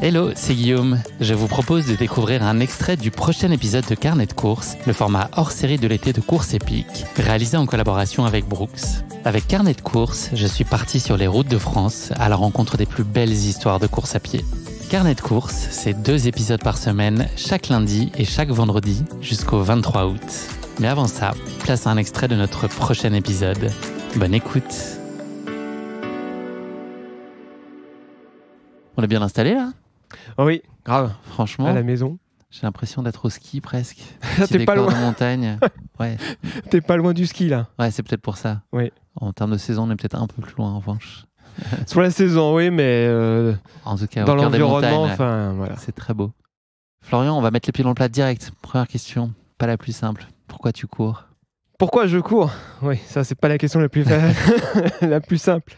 Hello, c'est Guillaume. Je vous propose de découvrir un extrait du prochain épisode de Carnet de course, le format hors-série de l'été de course épique, réalisé en collaboration avec Brooks. Avec Carnet de course, je suis parti sur les routes de France à la rencontre des plus belles histoires de course à pied. Carnet de course, c'est 2 épisodes par semaine, chaque lundi et chaque vendredi, jusqu'au 23 août. Mais avant ça, place à un extrait de notre prochain épisode. Bonne écoute. On est bien installé là ? Oh oui, grave. Franchement, à la maison. J'ai l'impression d'être au ski presque. T'es pas loin. De montagne. Ouais. T'es pas loin du ski là. Ouais, c'est peut-être pour ça. Oui. En termes de saison, on est peut-être un peu plus loin en revanche. Sur la saison, oui, mais en tout cas, dans au cœur des l'environnement, montagnes, enfin voilà. c'est très beau. Florian, on va mettre les pieds dans le plat direct. Première question, pas la plus simple. Pourquoi tu cours ? Pourquoi je cours ? Oui, ça c'est pas la question la plus la plus simple.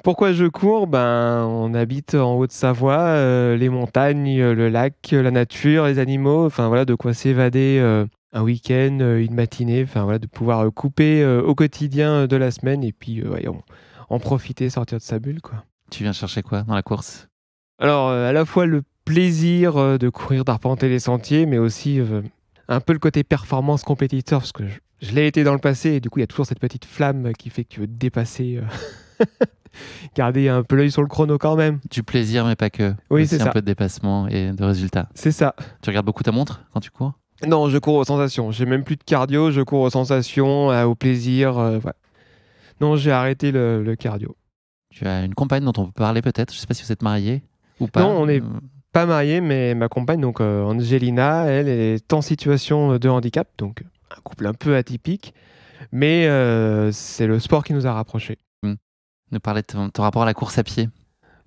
Pourquoi je cours ? Ben, on habite en Haute-Savoie, les montagnes, le lac, la nature, les animaux. Enfin voilà, de quoi s'évader un week-end, une matinée. Enfin voilà, de pouvoir couper au quotidien de la semaine et puis en profiter, sortir de sa bulle, quoi. Tu viens chercher quoi dans la course ? Alors, à la fois le plaisir de courir, d'arpenter les sentiers, mais aussi un peu le côté performance compétiteur, parce que je l'ai été dans le passé, et du coup, il y a toujours cette petite flamme qui fait que tu veux te dépasser, garder un peu l'œil sur le chrono quand même. Du plaisir, mais pas que. Oui, aussi c'est ça. Un peu de dépassement et de résultats. C'est ça. Tu regardes beaucoup ta montre quand tu cours ? Non, je cours aux sensations. J'ai même plus de cardio, je cours aux sensations, au plaisir. Voilà. Non, j'ai arrêté le cardio. Tu as une compagne dont on peut parler peut-être ? Je ne sais pas si vous êtes mariés ou pas. Non, on n'est pas mariés, mais ma compagne, donc Angelina, elle est en situation de handicap, donc un couple un peu atypique, mais c'est le sport qui nous a rapprochés. Nous parler de ton rapport à la course à pied.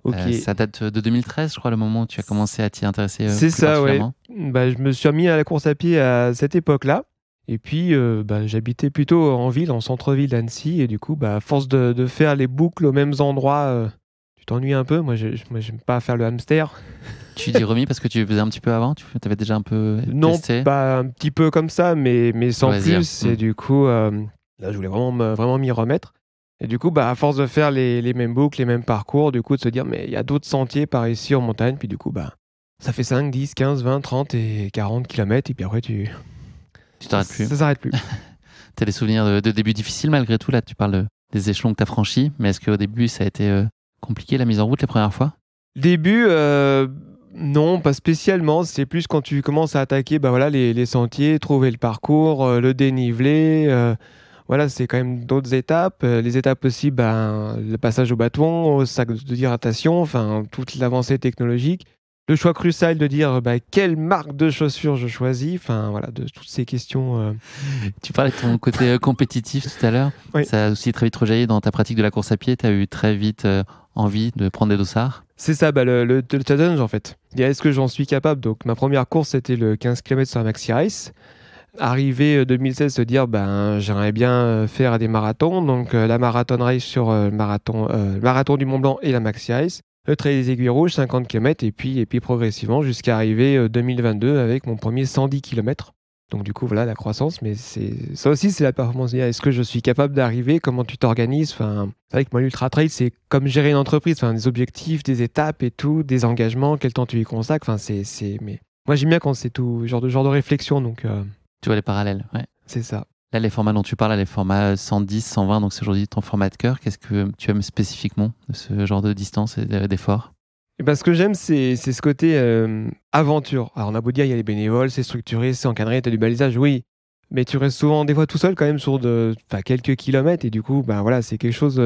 Ok. Ça date de 2013, je crois, le moment où tu as commencé à t'y intéresser. C'est plus ça, ouais. particulièrement. Je me suis remis à la course à pied à cette époque-là. Et puis, j'habitais plutôt en ville, en centre-ville d'Annecy. Et du coup, à force de faire les boucles aux mêmes endroits, tu t'ennuies un peu. Moi, j'aime pas faire le hamster. Tu t'y remis parce que tu faisais un petit peu avant ? Tu avais déjà un peu testé ? Non, pas un petit peu comme ça, mais sans Loisir. plus. Et du coup, là, je voulais vraiment m'y remettre. Et du coup, à force de faire les mêmes boucles, les mêmes parcours, du coup, de se dire, mais il y a d'autres sentiers par ici en montagne. Puis du coup, ça fait 5, 10, 15, 20, 30 et 40 km. Et puis après, tu t'arrêtes plus. Ça s'arrête plus. Tu as des souvenirs de début difficiles malgré tout. Là, tu parles des échelons que tu as franchis. Mais est-ce qu'au début, ça a été compliqué, la mise en route les premières fois ? Début, non, pas spécialement. C'est plus quand tu commences à attaquer les sentiers, trouver le parcours, le dénivelé. Voilà, c'est quand même d'autres étapes. Les étapes aussi, le passage au bâton, au sac d'hydratation, enfin, toute l'avancée technologique. Le choix crucial de dire quelle marque de chaussures je choisis, enfin voilà, de toutes ces questions. Tu parlais de ton côté compétitif tout à l'heure. Oui. Ça a aussi très vite rejailli dans ta pratique de la course à pied. Tu as eu très vite envie de prendre des dossards. C'est ça, le challenge en fait. Est-ce que j'en suis capable ? Donc ma première course, c'était le 15 km sur la Maxi Race. Arrivé 2016, se dire j'aimerais bien faire des marathons, donc la Marathon Race sur le marathon du Mont Blanc et la Maxi Race, le Trail des Aiguilles Rouges, 50 km, et puis progressivement jusqu'à arriver 2022 avec mon premier 110 km. Donc du coup, voilà la croissance, mais ça aussi, c'est la performance. Est-ce que je suis capable d'arriver ? Comment tu t'organises ? Enfin, c'est vrai que moi, l'Ultra Trail, c'est comme gérer une entreprise, enfin, des objectifs, des étapes et tout, des engagements, quel temps tu y consacres. Enfin, mais moi, j'aime bien quand c'est tout genre de réflexion, donc... Tu vois les parallèles, ouais. C'est ça. Là, les formats dont tu parles, les formats 110, 120, donc c'est aujourd'hui ton format de cœur. Qu'est-ce que tu aimes spécifiquement de ce genre de distance et d'effort ? Ce que j'aime, c'est ce côté aventure. Alors, on a beau dire, il y a les bénévoles, c'est structuré, c'est encadré, tu as du balisage, oui. Mais tu restes souvent, des fois, tout seul quand même sur quelques kilomètres. Et du coup, voilà, c'est quelque chose...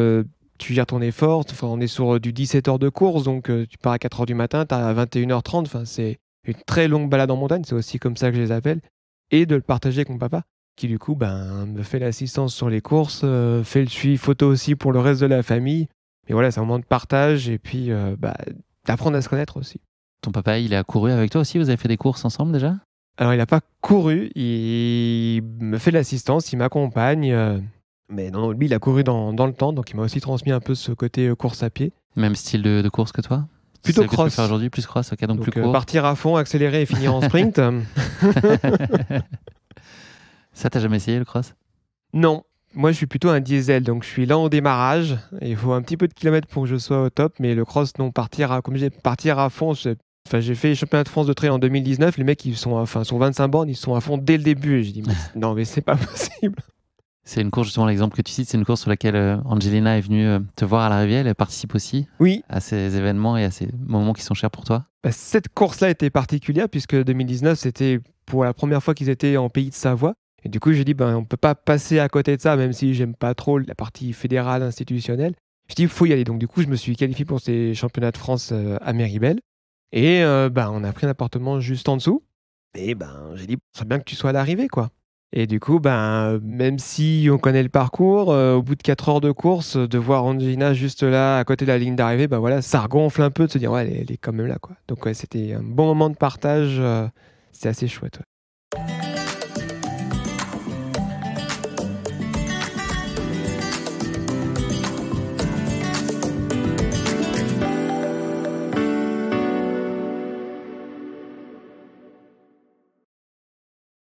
tu gères ton effort. Enfin, on est sur du 17 heures de course, donc tu pars à 4 heures du matin, tu à 21h30. Enfin, c'est une très longue balade en montagne, c'est aussi comme ça que je les appelle. Et de le partager avec mon papa, qui du coup me fait l'assistance sur les courses, fait le suivi photo aussi pour le reste de la famille. Mais voilà, c'est un moment de partage et puis d'apprendre à se connaître aussi. Ton papa, il a couru avec toi aussi ? Vous avez fait des courses ensemble déjà ? Alors, il n'a pas couru, il me fait l'assistance, il m'accompagne. Mais non, lui, il a couru dans le temps, donc il m'a aussi transmis un peu ce côté course à pied. Même style de course que toi ? Plutôt celle cross. Que tu fais aujourd'hui, plus cross, ok, donc plus court. Partir à fond, accélérer et finir en sprint. Ça, t'as jamais essayé le cross ? Non, Moi, je suis plutôt un diesel, donc je suis lent au démarrage. Il faut un petit peu de kilomètres pour que je sois au top, mais le cross, non, partir à fond. Enfin, j'ai fait les championnats de France de trail en 2019. Les mecs, sur 25 bornes, ils sont à fond dès le début. Et je dis, non, mais c'est pas possible. C'est une course, justement, l'exemple que tu cites, c'est une course sur laquelle Angelina est venue te voir à l'arrivée. Elle participe aussi Oui. À ces événements et à ces moments qui sont chers pour toi. Cette course-là était particulière puisque 2019, c'était pour la première fois qu'ils étaient en pays de Savoie. Et du coup, j'ai dit, on peut pas passer à côté de ça, même si j'aime pas trop la partie fédérale, institutionnelle. Je dis, il faut y aller. Donc, du coup, je me suis qualifié pour ces championnats de France à Méribel. Et on a pris un appartement juste en dessous. Et j'ai dit, c'est bien que tu sois à l'arrivée, quoi. Et du coup, même si on connaît le parcours, au bout de 4 heures de course, de voir Angelina juste là, à côté de la ligne d'arrivée, ça regonfle un peu de se dire, ouais, elle est quand même là, quoi. Donc, ouais, c'était un bon moment de partage. C'était assez chouette. Ouais.